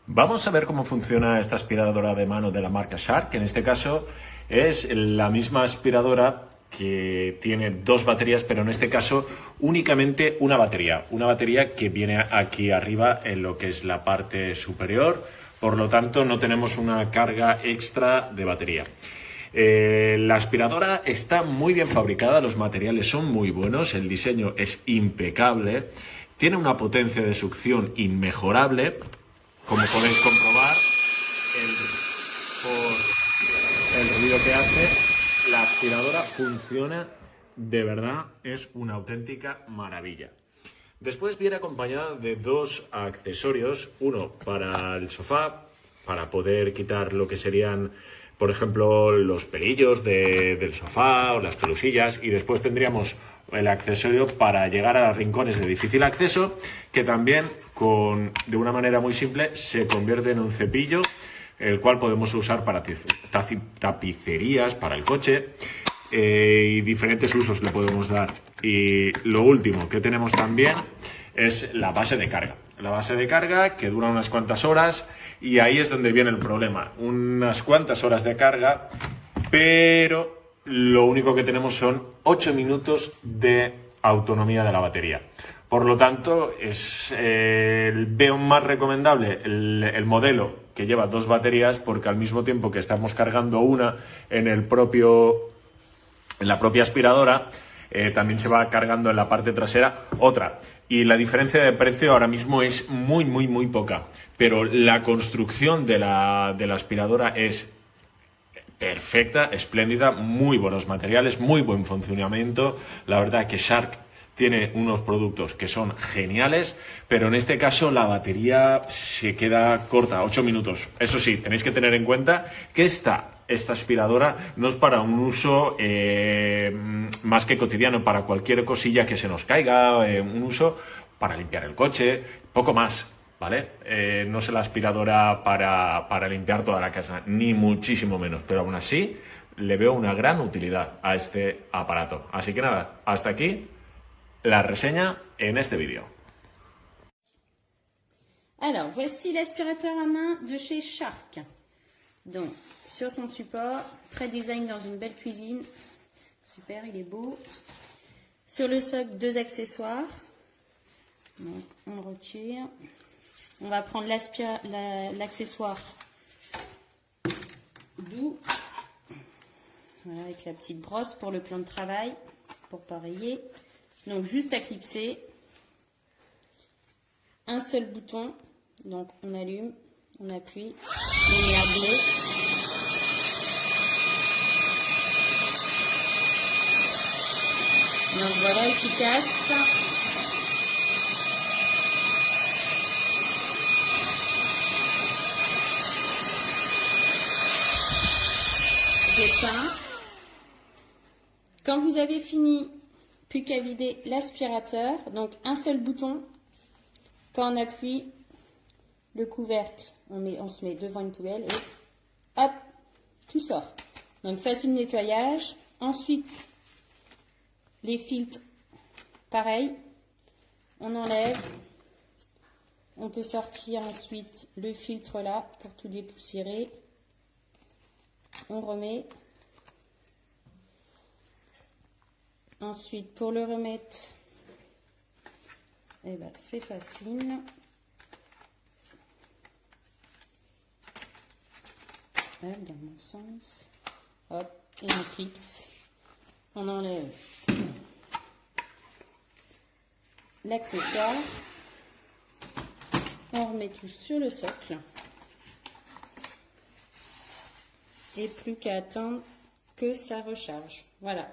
Vamos a ver cómo funciona esta aspiradora de mano de la marca Shark, que en este caso es la misma aspiradora que tiene dos baterías, pero en este caso únicamente una batería que viene aquí arriba en lo que es la parte superior, por lo tanto no tenemos una carga extra de batería. La aspiradora está muy bien fabricada, los materiales son muy buenos, el diseño es impecable, tiene una potencia de succión inmejorable. Como podéis comprobar, por el ruido que hace, la aspiradora funciona de verdad, es una auténtica maravilla. Después viene acompañada de dos accesorios, uno para el sofá, para poder quitar lo que serían, por ejemplo, los pelillos del sofá o las pelusillas, y después tendríamos el accesorio para llegar a los rincones de difícil acceso, que también de una manera muy simple se convierte en un cepillo, el cual podemos usar para tapicerías, para el coche, y diferentes usos le podemos dar. Y lo último que tenemos también es la base de carga. La base de carga que dura unas cuantas horas, y ahí es donde viene el problema. Unas cuantas horas de carga, pero lo único que tenemos son 8 minutos de autonomía de la batería. Por lo tanto, veo más recomendable el modelo que lleva dos baterías, porque al mismo tiempo que estamos cargando una en la propia aspiradora, también se va cargando en la parte trasera otra. Y la diferencia de precio ahora mismo es muy poca. Pero la construcción de la aspiradora es perfecta, espléndida, muy buenos materiales, muy buen funcionamiento. La verdad que Shark tiene unos productos que son geniales, pero en este caso la batería se queda corta, 8 minutos. Eso sí, tenéis que tener en cuenta que esta aspiradora no es para un uso más que cotidiano, para cualquier cosilla que se nos caiga, un uso para limpiar el coche, poco más, ¿vale? No es la aspiradora para limpiar toda la casa, ni muchísimo menos, pero aún así le veo una gran utilidad a este aparato. Así que nada, hasta aquí la reseña en este vídeo. Alors, voici l'aspirateur à main de chez Shark. Donc, sur son support, très design dans une belle cuisine. Super, il est beau. Sur le socle, deux accessoires. Donc, on le retire. On va prendre l'accessoire doux. Voilà, avec la petite brosse pour le plan de travail, pour pareiller. Donc, juste à clipser. Un seul bouton. Donc, on allume, on appuie. Lumière bleue. Donc, voilà, efficace. J'éteins. Quand vous avez fini, plus qu'à vider l'aspirateur, donc un seul bouton. Quand on appuie le couvercle, on se met devant une poubelle et hop, tout sort. Donc facile nettoyage. Ensuite, les filtres, pareil, on enlève. On peut sortir ensuite le filtre là pour tout dépoussiérer. On remet. Ensuite, pour le remettre, eh ben, c'est facile. Hop, dans mon sens. Hop, et on clipse. On enlève l'accessoire. On remet tout sur le socle. Et plus qu'à attendre que ça recharge. Voilà.